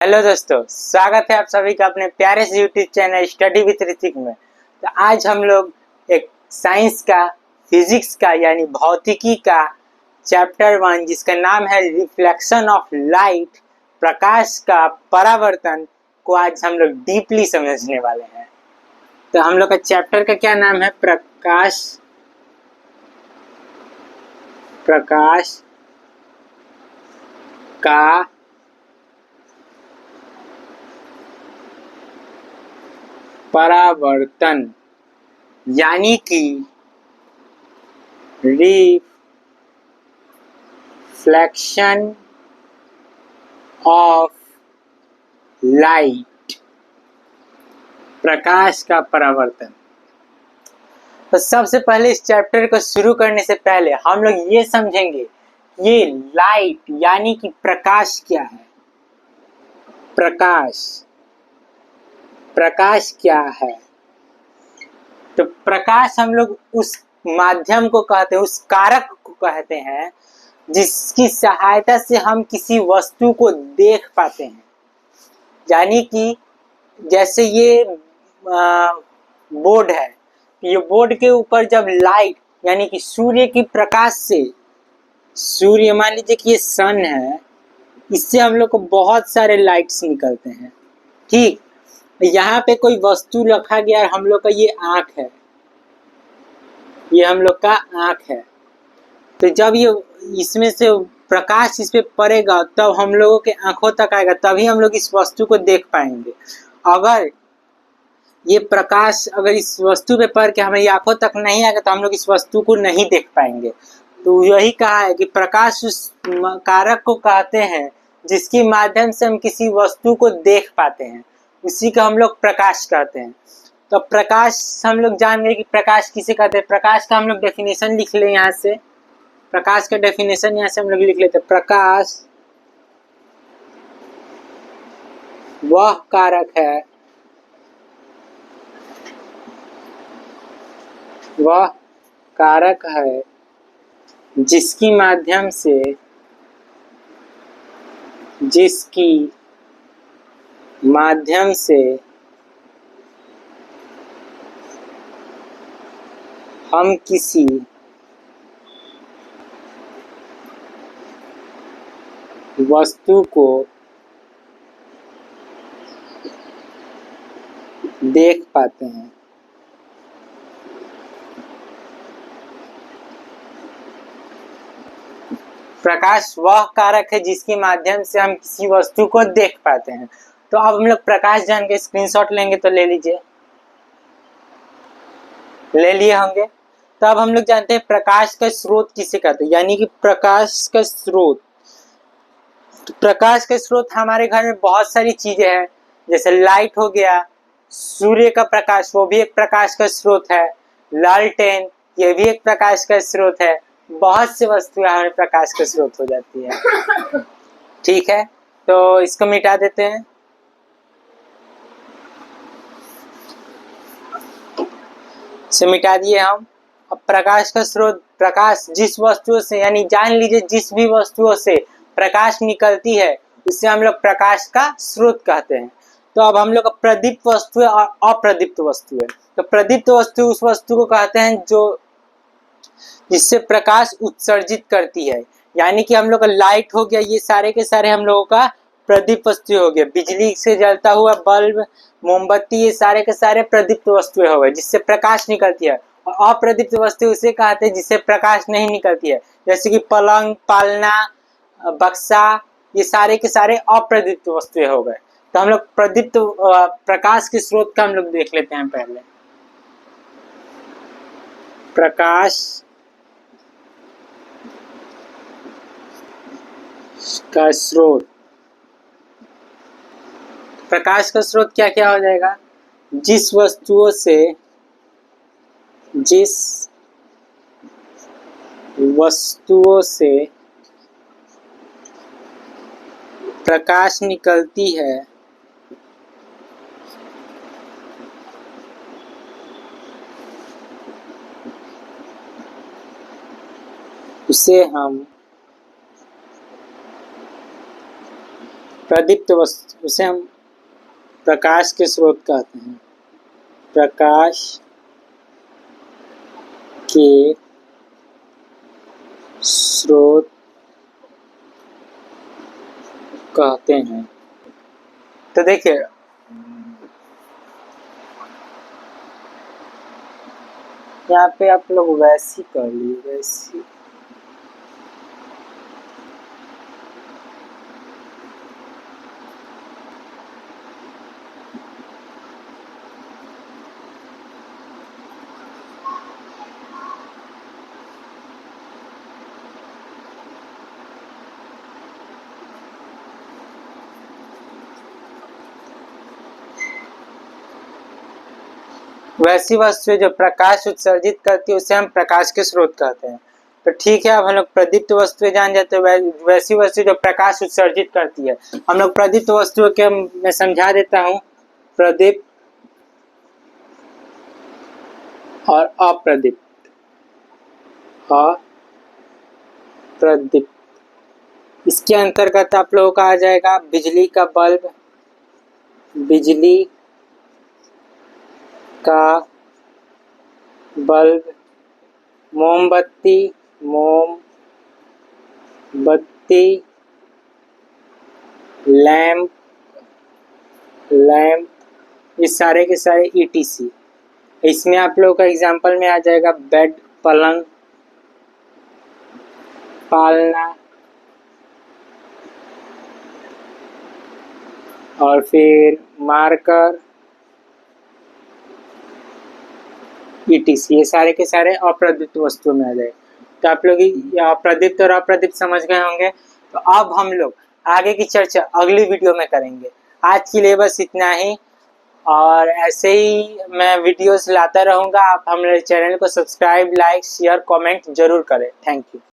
Hello दोस्तों, स्वागत है आप सभी का अपने प्यारे से YouTube channel study with Hrithik में। तो आज हम लोग एक साइंस का, फिजिक्स का यानी भौतिकी का चैप्टर 1 जिसका नाम है रिफ्लेक्शन ऑफ लाइट, प्रकाश का परावर्तन को आज हम लोग डीपली समझने वाले हैं। तो हम लोग का चैप्टर का क्या नाम है? प्रकाश का परावर्तन यानी कि रिफ्लेक्शन ऑफ लाइट, प्रकाश का परावर्तन। तो सबसे पहले इस चैप्टर को शुरू करने से पहले हम लोग ये समझेंगे ये लाइट यानी कि प्रकाश क्या है। प्रकाश क्या है? तो प्रकाश हम लोग उस माध्यम को कहते हैं, उस कारक को कहते हैं जिसकी सहायता से हम किसी वस्तु को देख पाते हैं। यानी कि जैसे ये बोर्ड है, ये बोर्ड के ऊपर जब लाइट यानी कि सूर्य की प्रकाश से, सूर्य मान लीजिए कि ये सन है, इससे हम लोग को बहुत सारे लाइट्स निकलते हैं। ठीक, यहाँ पे कोई वस्तु रखा गया है, हम लोग का ये आँख है, ये हम लोग का आँख है। तो जब ये इसमें से प्रकाश इस पे पड़ेगा तब हम लोगों के आंखों तक आएगा, तभी हम लोग इस वस्तु को देख पाएंगे। अगर ये प्रकाश अगर इस वस्तु पे पड़ के हमारी आंखों तक नहीं आएगा तो हम लोग इस वस्तु को नहीं देख पाएंगे। तो यही कहा है कि प्रकाश उस कारक को कहते हैं जिसके माध्यम से हम किसी वस्तु को देख पाते हैं, उसी का हम लोग प्रकाश कहते हैं। तो प्रकाश हम लोग जान गए कि प्रकाश किसे कहते हैं। प्रकाश का हम लोग डेफिनेशन लिख लें यहाँ से। प्रकाश का डेफिनेशन यहाँ से हम लोग लिख लेते हैं। प्रकाश वह कारक है, वह कारक है जिसकी माध्यम से हम किसी वस्तु को देख पाते हैं। प्रकाश वह कारक है जिसके माध्यम से हम किसी वस्तु को देख पाते हैं। तो अब हम लोग प्रकाश जान के स्क्रीनशॉट लेंगे, तो ले लीजिए, ले लिए होंगे। तो अब हम लोग जानते हैं प्रकाश का स्रोत किसे कहते हैं। यानी कि प्रकाश का स्रोत हमारे घर में बहुत सारी चीजें हैं, जैसे लाइट हो गया, सूर्य का प्रकाश वो भी एक प्रकाश का स्रोत है, लालटेन ये भी एक प्रकाश का स्रोत है। बहुत सी वस्तुएं हमारे प्रकाश का स्रोत हो जाती है। ठीक है, तो इसको मिटा देते हैं। इसे मिटा दिए हम। अब प्रकाश का स्रोत, प्रकाश जिस वस्तुओं से, यानी जान लीजिए जिस भी वस्तुओं से प्रकाश निकलती है उसे हम लोग प्रकाश का स्रोत कहते हैं। तो अब हम लोग का प्रदीप्त वस्तु है और अप्रदीप्त वस्तु है। तो प्रदीप्त वस्तु उस वस्तु को कहते हैं जो जिससे प्रकाश उत्सर्जित करती है। यानी कि हम लोग का लाइट हो गया, ये सारे के सारे हम लोगों का प्रदीप्त वस्तु हो गया। बिजली से जलता हुआ बल्ब, मोमबत्ती, ये सारे के सारे प्रदीप्त वस्तुएं हो गए जिससे प्रकाश निकलती है। और अप्रदीप्त वस्तु उसे कहते हैं जिससे प्रकाश नहीं निकलती है, जैसे कि पलंग, पालना, बक्सा, ये सारे के सारे अप्रदीप्त वस्तुएं हो गए। तो हम लोग प्रदीप्त प्रकाश के स्रोत का हम लोग देख लेते हैं पहले। प्रकाश का स्रोत, प्रकाश का स्रोत क्या क्या हो जाएगा? जिस वस्तुओं से प्रकाश निकलती है उसे हम प्रदीप्त वस्तु, उसे हम प्रकाश के स्रोत कहते हैं। प्रकाश के स्रोत कहते हैं। तो देखिए, यहाँ पे आप लोग वैसी कर लिए, वैसी वैसी वस्तु जो प्रकाश उत्सर्जित करती है उसे हम प्रकाश के स्रोत कहते हैं। तो ठीक है, अब हम लोग प्रदीप्त वस्तुएं जान जाते हैं। वैसी वस्तु जो प्रकाश उत्सर्जित करती है, हम लोग प्रदीप्त वस्तुओं के मैं समझा देता हूँ। प्रदीप्त और अप्रदीप्त। अप्रदीप्त, इसके अंतर्गत आप लोगों का आ जाएगा बिजली का बल्ब, बिजली का बल्ब, मोमबत्ती, मोमबत्ती, लैंप, लैंप, ये सारे के सारे ETC। इसमें आप लोगों का एग्जाम्पल में आ जाएगा बेड, पलंग, पालना, और फिर मार्कर, ETC। ये सारे के सारे अप्रदीप्त वस्तुओं में आ जाए। तो आप लोग प्रदीप्त और अप्रदीप्त समझ गए होंगे। तो अब हम लोग आगे की चर्चा अगली वीडियो में करेंगे। आज के लिए बस इतना ही, और ऐसे ही मैं वीडियोस लाता रहूँगा। आप हमारे चैनल को सब्सक्राइब, लाइक, शेयर, कमेंट जरूर करें। Thank you.